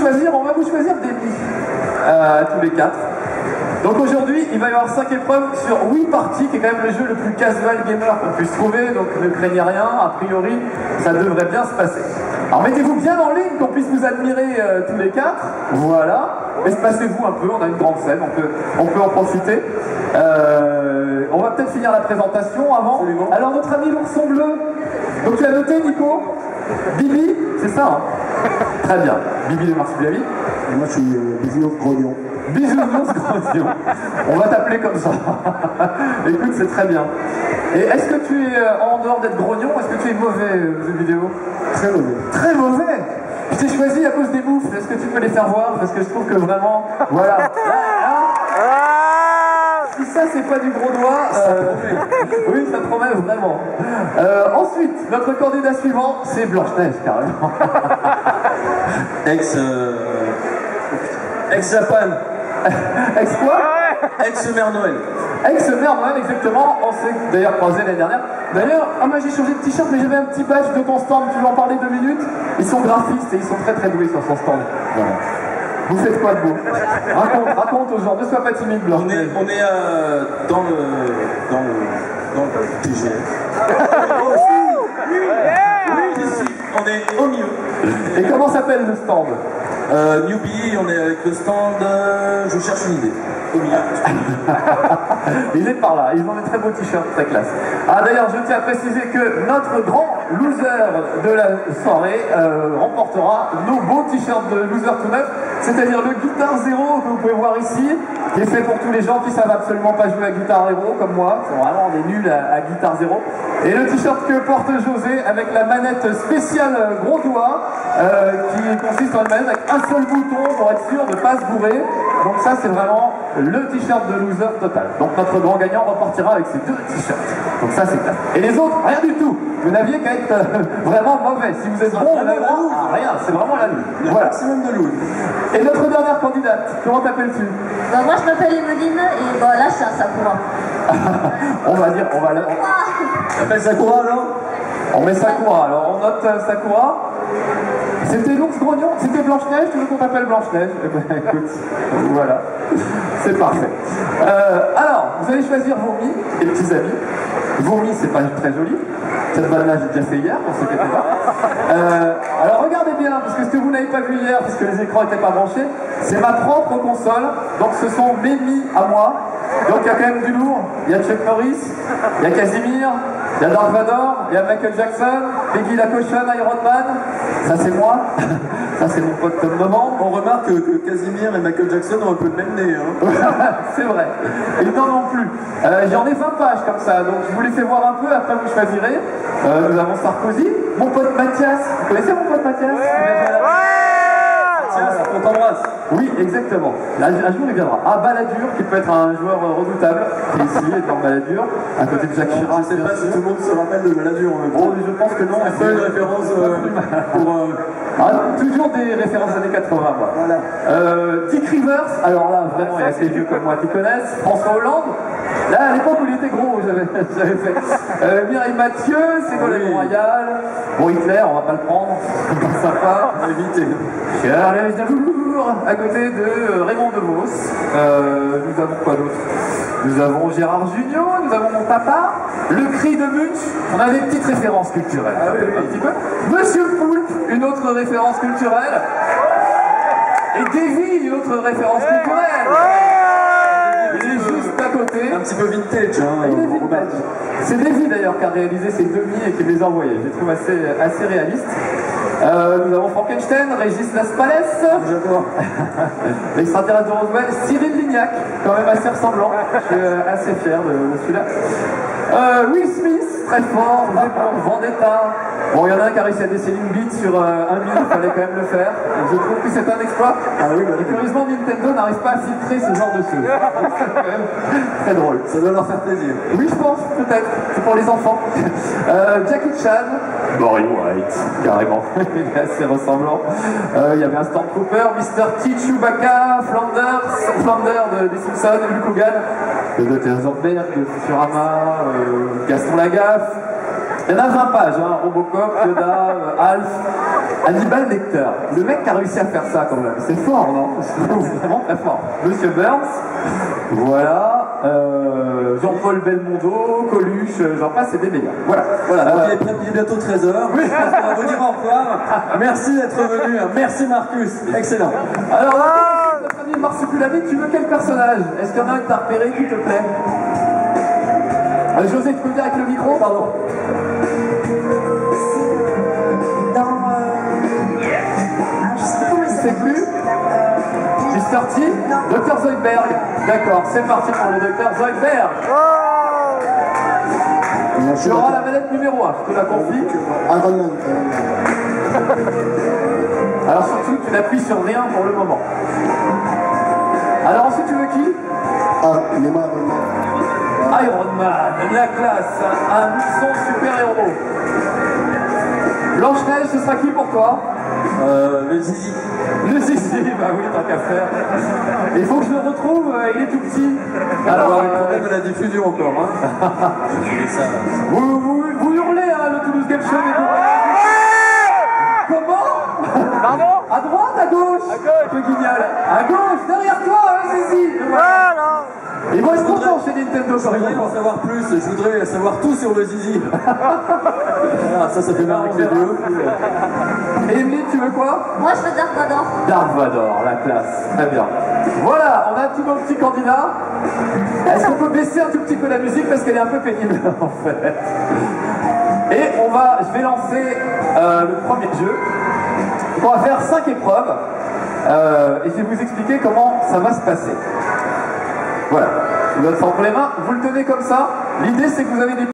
choisir, on va vous choisir des lits, tous les quatre. Donc aujourd'hui, il va y avoir 5 épreuves sur Wii Party, qui est quand même le jeu le plus casual gamer qu'on puisse trouver, donc ne craignez rien, a priori, ça devrait bien se passer. Alors mettez-vous bien en ligne, qu'on puisse vous admirer tous les quatre, voilà. Espacez-vous un peu, on a une grande scène, on peut en profiter. On va peut-être finir la présentation avant. Absolument. Alors notre ami l'ourson bleu, donc tu as noté Nico? Bibi, c'est ça hein? Très bien, Bibi de Marsupilami. Et moi je suis Bisounours Grognon. Bisounours Grognon. On va t'appeler comme ça. Écoute, c'est très bien. Et est-ce que tu es, en dehors d'être grognon, est-ce que tu es mauvais aux jeux vidéo? Très mauvais. Très mauvais? Je t'ai choisi à cause des bouffes, est-ce que tu peux les faire voir? Parce que je trouve que vraiment, voilà. Si ça c'est pas du gros doigt, oui ça promet vraiment. Ensuite, notre candidat suivant, c'est Blanche-Neige carrément. Ex-Japan. Ex quoi? Ex-Mère Noël. Ex-Mère Noël, exactement. On s'est d'ailleurs croisé l'année dernière. D'ailleurs, moi j'ai changé de t-shirt, mais j'avais un petit badge de ton stand. Tu veux en parler 2 minutes? Ils sont graphistes et ils sont très très doués sur son stand. Voilà. Vous faites quoi de beau? Raconte aux gens, ne sois pas timide, Blanc. On est dans le TGF. Oui, ici, on est au milieu. Et comment s'appelle le stand? Newbie, on est avec le stand, je cherche une idée. Au milieu. Il est par là, ils ont des très beaux t-shirts, très classe. Ah d'ailleurs, je tiens à préciser que notre grand loser de la soirée remportera nos beaux t-shirts de loser tout neuf, c'est-à-dire le Guitar Zero que vous pouvez voir ici, qui est fait pour tous les gens qui savent absolument pas jouer à Guitar Hero comme moi, qui sont vraiment des nuls à Guitar Zero. Et le t-shirt que porte José avec la manette spéciale gros doigt, qui consiste en une manette avec un seul bouton pour être sûr de ne pas se bourrer. Donc ça c'est vraiment le t-shirt de loser total. Donc notre grand gagnant repartira avec ces 2 t-shirts. Donc ça c'est clair. Et les autres, rien du tout. Vous n'aviez qu'à être vraiment mauvais. Si vous êtes bon, on a rien. C'est vraiment la loose. Voilà. Maximum de loose. Et notre dernière candidate, comment t'appelles-tu? Bah, moi je m'appelle Emeline et bon, là je suis un Sakura. On va dire, on Appelle Sakura alors? On met Sakura. Alors on note Sakura. C'était l'ours grognon, c'était Blanche-Neige, tu veux qu'on t'appelle Blanche-Neige? Eh ben écoute, voilà, c'est parfait. Alors, vous allez choisir vos mis et petits amis. Vos mis, c'est pas très joli. Cette vanne-là, j'ai déjà fait hier, pour ceux qui étaient là. Alors regardez bien, parce que ce que vous n'avez pas vu hier, puisque les écrans n'étaient pas branchés, c'est ma propre console, donc ce sont mes mis à moi. Donc il y a quand même du lourd, il y a Chuck Norris, il y a Casimir, il y a Dark Vador, il y a Michael Jackson, Peggy la cochonne, Iron Man, ça c'est moi, ça c'est mon pote Tom Novembre. On remarque que Casimir et Michael Jackson ont un peu le même nez. Hein. C'est vrai, ils n'en ont plus. J'en ai 20 pages comme ça, donc je vous les fais voir un peu, après vous choisirez. Nous avons Sarkozy, mon pote Mathias, vous connaissez mon pote Mathias? On t'embrasse. Oui, exactement. Là, un jour, il viendra. Ah, Balladur, qui peut être un joueur redoutable, qui est ici, est dans Balladur, à côté de Jacques Chirac. Je ne sais pas si tout le monde se rappelle de Balladur en même temps. Oh, je pense que non. C'est une référence pour... toujours des références années 80, moi. Voilà. Dick Rivers, alors là, vraiment, il y a assez vieux comme moi qui connaissent. François Hollande, là, à l'époque où il était gros, j'avais fait. Mireille Mathieu, Ségolène Royal. Bon, Hitler, on va pas le prendre, c'est pas sympa. Éviter. Charles Aznavour, à côté de Raymond DeVos. Nous avons quoi d'autre? Nous avons Gérard Jugnot, nous avons mon papa, le cri de Munch. On a des petites références culturelles. Ah oui, un petit peu. Monsieur Poulpe, une autre référence culturelle. Et Davy, une autre référence culturelle. Il est juste à côté. Un petit peu vintage. Hein, Il est vintage. C'est Davy d'ailleurs qui a réalisé ces demi et qui les a envoyés. Je les trouve assez réalistes. Nous avons Frankenstein, Régis Laspalès, l'extraterrestre de Roswell, Cyril Lignac, quand même assez ressemblant. Je suis assez fier de celui-là. Will Smith, très fort, Vendetta. Bon, il y en a un qui a réussi à déceler une bite sur un mille, il fallait quand même le faire. Je trouve que c'est un exploit. Et curieusement, Nintendo n'arrive pas à filtrer ce genre de choses. C'est quand même très drôle. Ça doit leur faire plaisir. Oui, je pense, peut-être. C'est pour les enfants. Jackie Chan, Barry White, carrément. Il est assez ressemblant. Il y avait un Stormtrooper, Mr. T, Chewbacca, Flanders des Simpsons, Luke Hogan, de Heisenberg, de Futurama, Gaston Lagaffe. Il y en a 20 pages, hein. Robocop, Yoda, Alf, Hannibal Lecter. Le mec qui a réussi à faire ça quand même, c'est fort, non? C'est vraiment très fort. Monsieur Burns, voilà, Jean-Paul Belmondo, Coluche, j'en passe, c'est des méga. Voilà. Donc il est bientôt 13h. Oui. Je pense qu'on va vous dire au revoir. Merci d'être venu. Merci Marcus. Excellent. Alors, notre ami Marsupilami, tu veux quel personnage? Est-ce qu'il y en a un que t'as repéré qui te plaît? José, tu peux dire avec le micro, pardon? Je sais pas comment il Tu sais s'appelle. plus? Mr. T? Dr. Zoidberg. D'accord, c'est parti pour le Dr. Zoidberg. Tu auras la manette numéro 1, je te la confie. Iron Man. Alors surtout, tu n'appuies sur rien pour le moment. Alors ensuite, tu veux qui? Ah, il est mort, Iron Man. Iron Man, la classe, un son super-héros. Blanche-Neige, ce sera qui pour toi? Le Zizi. Le Zizi, bah oui, tant qu'à faire. Il faut que je le retrouve, il est tout petit. Alors, il problème de la diffusion encore. Hein. Je voulais ça. Vous hurlez, hein, le Toulouse Game Show. Comment? Pardon? À droite, à gauche? Un peu guignol. À gauche, derrière toi, hein, Zizi. Voilà. Ils vont être contents chez Nintendo, Je par voudrais en exemple. savoir plus. Je voudrais savoir tout sur le Zizi. Voilà, ça fait mal avec les deux. Et Emeline, tu veux quoi? Moi, je veux Dark Vador. Dark Vador, la classe. Très bien. Voilà, on a tous nos petits candidats. Est-ce qu'on peut baisser un tout petit peu la musique parce qu'elle est un peu pénible en fait. Et je vais lancer le premier jeu. On va faire 5 épreuves et je vais vous expliquer comment ça va se passer. Voilà. Je vous donne ça entre les mains, vous le tenez comme ça. L'idée c'est que vous avez des